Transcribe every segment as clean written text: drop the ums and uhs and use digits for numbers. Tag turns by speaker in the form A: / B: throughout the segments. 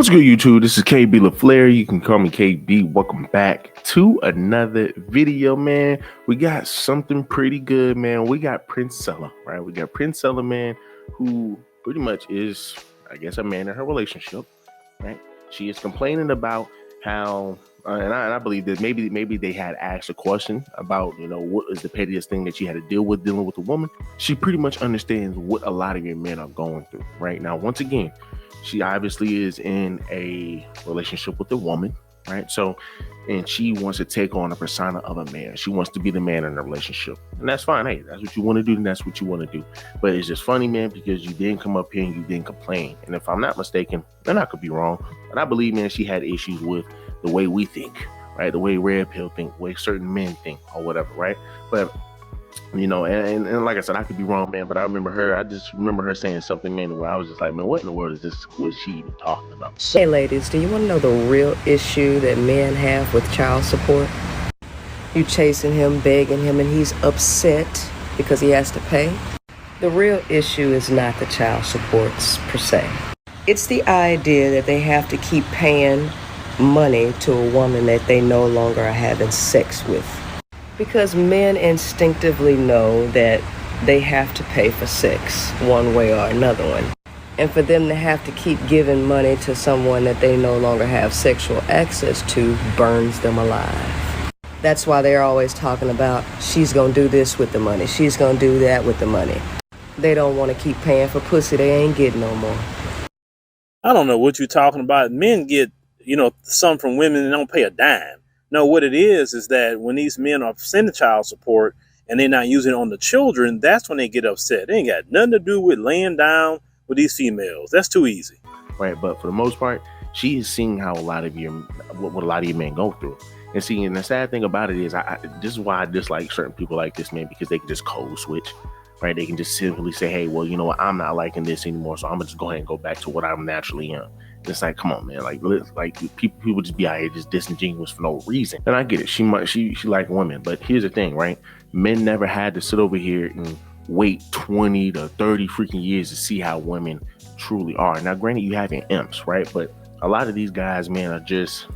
A: What's good, YouTube? This is KB LaFleur. You can call me KB. Welcome back to another video, man. We got something pretty good, man. We got Princella, right? We got Princella, man, who pretty much is, I guess, a man in her relationship, right? She is complaining about how, and I believe that maybe they had asked a question about, what is the pettiest thing that she had to deal with dealing with a woman. She pretty much understands what a lot of your men are going through, right? Now, once again, she obviously is in a relationship with a woman, right? So, and she wants to take on a persona of a man. She wants to be the man in the relationship. And that's fine. Hey, that's what you want to do, then that's what you want to do. But it's just funny, man, because you didn't come up here and you didn't complain. And if I'm not mistaken, and I could be wrong, but I believe, man, she had issues with the way we think, right? The way red pill think, the way certain men think or whatever, right? But and like I said, I could be wrong, man, but I just remember her saying something, man, where I was just like, man, what in the world is this? What is she even talking about?
B: Hey ladies, do you want to know the real issue that men have with child support? You chasing him, begging him, and he's upset because he has to pay? The real issue is not the child supports per se. It's the idea that they have to keep paying money to a woman that they no longer are having sex with. Because men instinctively know that they have to pay for sex one way or another one. And for them to have to keep giving money to someone that they no longer have sexual access to burns them alive. That's why they're always talking about, she's gonna do this with the money, she's gonna do that with the money. They don't want to keep paying for pussy they ain't getting no more.
C: I don't know what you're talking about. Men get, some from women and don't pay a dime. No, what it is that when these men are sending child support and they're not using it on the children, that's when they get upset. They ain't got nothing to do with laying down with these females. That's too easy.
A: Right, but for the most part, she is seeing how what a lot of your men go through. And the sad thing about it is, this is why I dislike certain people like this, man, because they can just code switch, right? They can just simply say, hey, well, you know what, I'm not liking this anymore, so I'm gonna just go ahead and go back to what I'm naturally in. It's like, come on, man, like people just be out here just disingenuous for no reason. And I get it, she like women, but here's the thing, right? Men never had to sit over here and wait 20 to 30 freaking years to see how women truly are. Now, granted, you have your imps, right? But a lot of these guys, man, are just,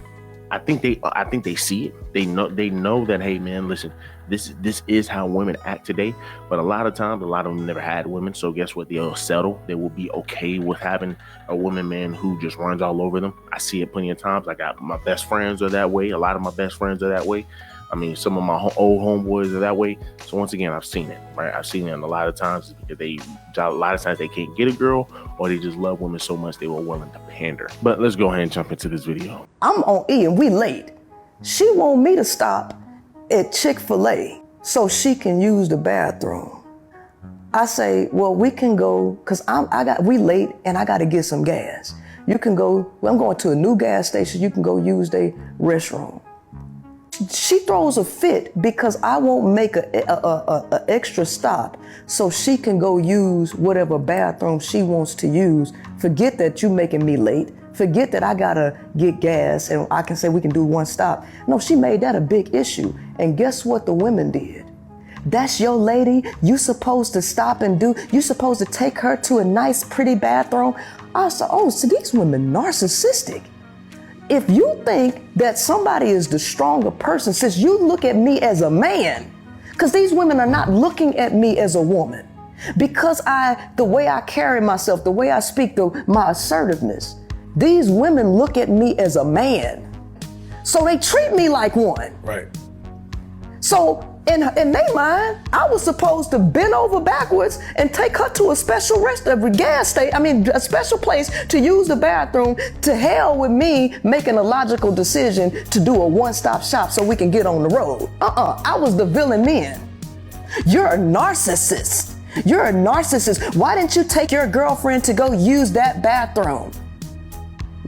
A: I think they see it. They know that, hey, man, listen, this is how women act today. But a lot of times, a lot of them never had women. So guess what? They'll settle. They will be okay with having a woman, man, who just runs all over them. I see it plenty of times. I got my best friends are that way. A lot of my best friends are that way. I mean, some of my old homeboys are that way. So once again, I've seen it, right? I've seen it, and a lot of times because they can't get a girl, or they just love women so much they were willing to pander. But let's go ahead and jump into this video.
D: I'm on E and we late. She want me to stop at Chick-fil-A so she can use the bathroom. I say, well, we can go, cause we late and I got to get some gas. You can go. Well, I'm going to a new gas station. You can go use the restroom. She throws a fit because I won't make a extra stop so she can go use whatever bathroom she wants to use. Forget that you making me late. Forget that I gotta get gas and I can say we can do one stop. No, she made that a big issue. And guess what the women did? That's your lady. You supposed to stop and you supposed to take her to a nice, pretty bathroom. I said, oh, so these women narcissistic. If you think that somebody is the stronger person, since you look at me as a man, because these women are not looking at me as a woman, because the way I carry myself, the way I speak, my assertiveness, these women look at me as a man. So they treat me like one.
E: Right.
D: So in their mind, I was supposed to bend over backwards and take her to a special a special place to use the bathroom. To hell with me making a logical decision to do a one-stop shop so we can get on the road. I was the villain then. You're a narcissist. You're a narcissist. Why didn't you take your girlfriend to go use that bathroom?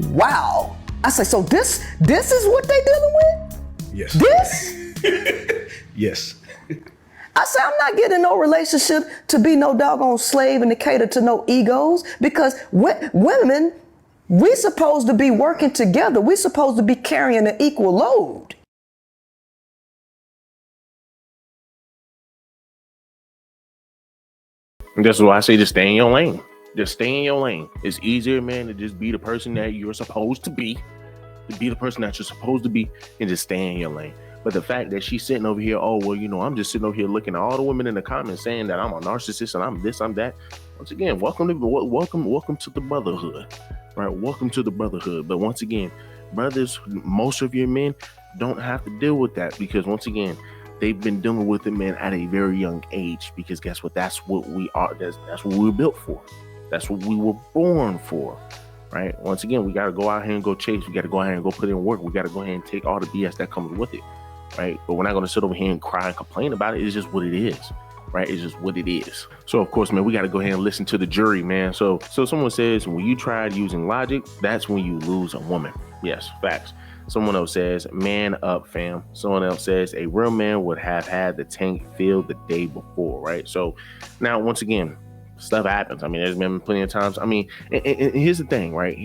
D: Wow. I say, so this is what they dealing with?
E: Yes.
D: This?
E: Yes.
D: I say, I'm not getting no relationship to be no doggone slave and to cater to no egos, because women, we supposed to be working together. We supposed to be carrying an equal load.
A: And that's why I say just stay in your lane. Just stay in your lane. It's easier, man, to just be the person that you're supposed to be. To be the person that you're supposed to be and just stay in your lane. But the fact that she's sitting over here, oh, well, I'm just sitting over here looking at all the women in the comments saying that I'm a narcissist and I'm this, I'm that. Once again, welcome to the brotherhood, right? Welcome to the brotherhood. But once again, brothers, most of your men don't have to deal with that because once again, they've been dealing with it, man, at a very young age. Because guess what? That's what we are. That's what we were built for. That's what we were born for. Right. Once again, we got to go out here and go chase. We got to go out here and go put in work. We got to go ahead and take all the BS that comes with it. Right. But we're not going to sit over here and cry and complain about it. It's just what it is. Right. It's just what it is. So, of course, man, we got to go ahead and listen to the jury, man. So someone says when you tried using logic, that's when you lose a woman. Yes, facts. Someone else says, man up, fam. Someone else says a real man would have had the tank filled the day before. Right. So now, once again, stuff happens. I mean, there's been plenty of times. I mean, and here's the thing, right?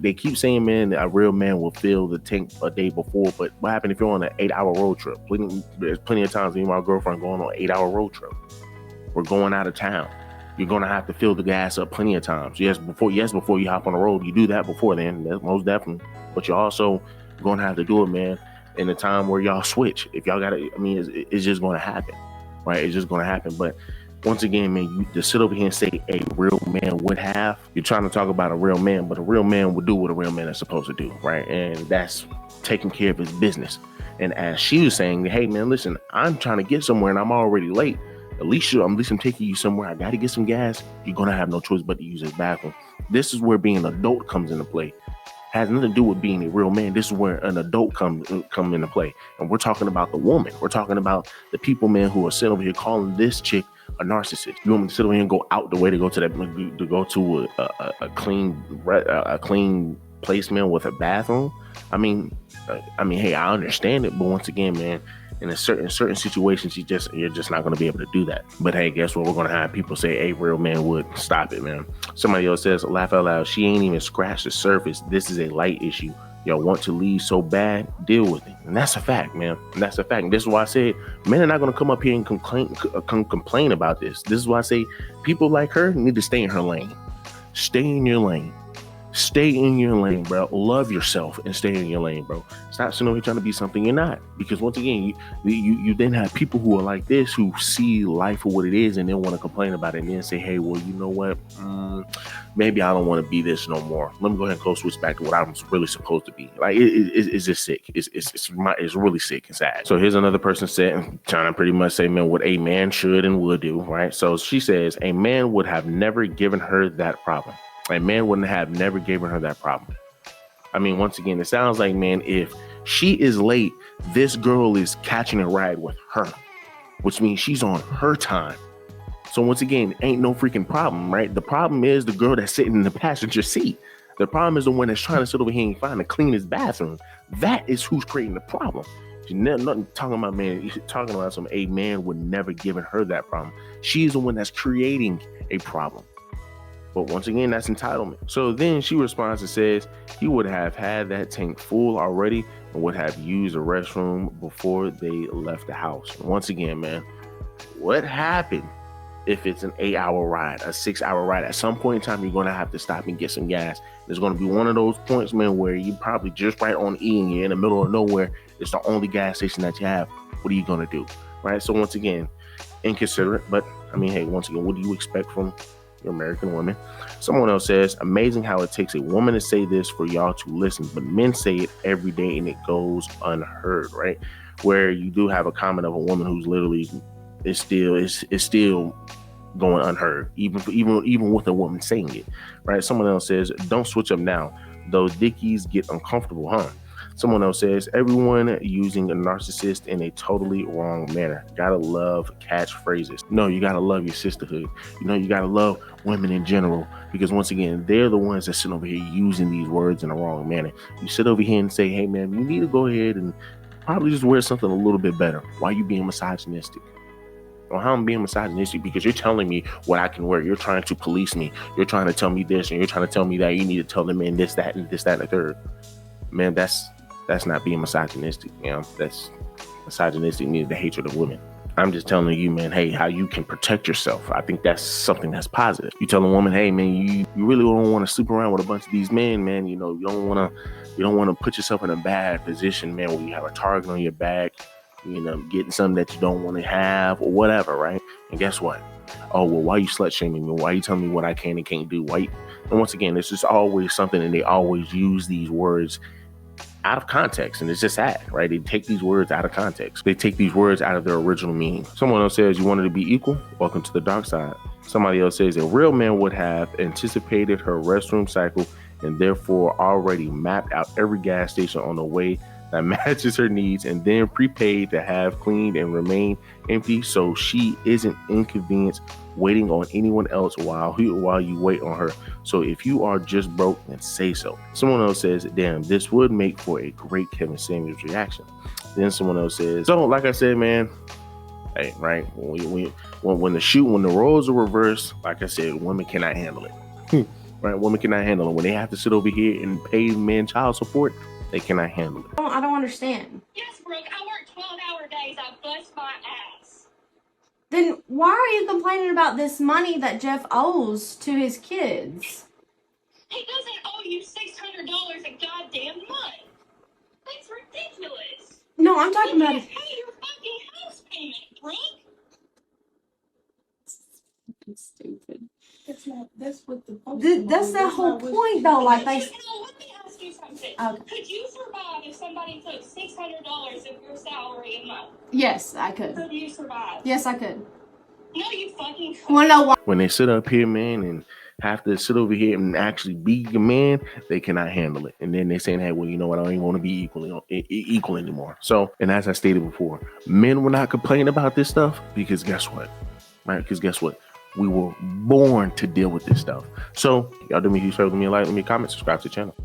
A: They keep saying, man, that a real man will fill the tank a day before. But what happened if you're on an 8-hour road trip? There's plenty of times me and my girlfriend going on an 8-hour road trip. We're going out of town. You're going to have to fill the gas up plenty of times. Yes, before you hop on the road, you do that before then. That's most definitely. But you're also going to have to do it, man, in the time where y'all switch. If y'all got to, I mean, it's just going to happen, right? It's just going to happen. But once again, man, you just sit over here and say a real man would have. You're trying to talk about a real man, but a real man would do what a real man is supposed to do, right? And that's taking care of his business. And as she was saying, hey, man, listen, I'm trying to get somewhere and I'm already late. At least I'm taking you somewhere. I got to get some gas. You're going to have no choice but to use this bathroom. This is where being an adult comes into play. Has nothing to do with being a real man. This is where an adult come into play. And we're talking about the woman. We're talking about the people, man, who are sitting over here calling this chick a narcissist. You want me to sit over here and go out the way to go to a clean place, man, with a bathroom? I mean, hey, I understand it, but once again, man, in certain situations, you're just not going to be able to do that. But hey, guess what? We're going to have people say a real man would. Stop it, man. Somebody else says, laugh out loud. She ain't even scratched the surface. This is a light issue. Y'all want to leave so bad, deal with it. And that's a fact, man. And that's a fact. And this is why I said men are not going to come up here and complain about this. This is why I say people like her need to stay in her lane. Stay in your lane. Stay in your lane, bro. Love yourself and stay in your lane, bro. Stop sitting over here trying to be something you're not. Because once again, you then have people who are like this, who see life for what it is and then want to complain about it and then say, hey, well, you know what? Maybe I don't want to be this no more. Let me go ahead and go switch back to what I'm really supposed to be. Like, it's just sick. It's really sick and sad. So here's another person trying to pretty much say, man, what a man should and would do, right? So she says, a man would have never given her that problem. A man wouldn't have never given her that problem. I mean, once again, it sounds like, man, if she is late, this girl is catching a ride with her, which means she's on her time. So once again, ain't no freaking problem, right? The problem is the girl that's sitting in the passenger seat. The problem is the one that's trying to sit over here and find the cleanest bathroom. That is who's creating the problem. She's nothing talking about, man. You're talking about a man would never given her that problem. She's the one that's creating a problem. But once again, that's entitlement. So then she responds and says he would have had that tank full already and would have used the restroom before they left the house. Once again, man, what happened if it's an 8-hour ride, a 6-hour ride? At some point in time, you're going to have to stop and get some gas. There's going to be one of those points, man, where you probably just right on E and you're in the middle of nowhere. It's the only gas station that you have. What are you going to do? Right? So once again, inconsiderate. But I mean, hey, once again, what do you expect from American women? Someone else says, amazing how it takes a woman to say this for y'all to listen, but men say it every day and it goes unheard, right? Where you do have a comment of a woman who's literally is still going unheard, even with a woman saying it, right? Someone else says, don't switch up now. Those dickies get uncomfortable, huh? Someone else says, everyone using a narcissist in a totally wrong manner. Gotta love catchphrases. No, you gotta love your sisterhood. You gotta love women in general, because once again, they're the ones that sit over here using these words in the wrong manner. You sit over here and say, hey man, you need to go ahead and probably just wear something a little bit better. Why are you being misogynistic? Well, how I'm being misogynistic? Because you're telling me what I can wear. You're trying to police me. You're trying to tell me this and you're trying to tell me that. You need to tell the men this, that, and this, that, and the third. Man, that's not being misogynistic. That's misogynistic means the hatred of women. I'm just telling you, man, hey, how you can protect yourself. I think that's something that's positive. You tell a woman, hey, man, you really don't want to sleep around with a bunch of these men, man. You know, you don't want to put yourself in a bad position, man, where you have a target on your back, you know, getting something that you don't want to have or whatever, right? And guess what? Oh, well, why you slut shaming me? Why you telling me what I can and can't do? And once again, it's just always something, and they always use these words out of context, and it's just sad, right? They take these words out of context. They take these words out of their original meaning. Someone else says, you wanted to be equal? Welcome to the dark side. Somebody else says, a real man would have anticipated her restroom cycle and therefore already mapped out every gas station on the way that matches her needs, and then prepaid to have cleaned and remain empty so she isn't inconvenienced waiting on anyone else while you wait on her. So if you are just broke, then say so. Someone else says, damn, this would make for a great Kevin Samuels reaction. Then someone else says, so like I said, man, hey, right, when the roles are reversed, like I said, women cannot handle it. Right, women cannot handle it. When they have to sit over here and pay men child support, they cannot handle it.
F: I don't understand.
G: Yes, Brooke, I work 12-hour days. I bust my ass.
F: Then why are you complaining about this money that Jeff owes to his kids?
G: He doesn't owe you $600 a goddamn month. That's ridiculous.
F: No, I'm talking about...
G: Pay your fucking house payment, Brooke.
F: It's stupid.
H: That's what the
F: That's the whole point, though. Like they.
G: Let me ask you something.
F: Okay.
G: Could you survive if somebody took $600 of your salary a month?
F: Yes, I could.
G: Could you survive?
F: Yes, I could.
G: No, you fucking couldn't.
F: Wanna know why?
A: When they sit up here, man, and have to sit over here and actually be a man, they cannot handle it. And then they're saying, hey, well, you know what? I don't even want to be equal anymore. So, and as I stated before, men will not complain about this stuff because guess what? Right? Because guess what? We were born to deal with this stuff. So y'all do me a huge favor, leave me a like, leave me a comment, subscribe to the channel.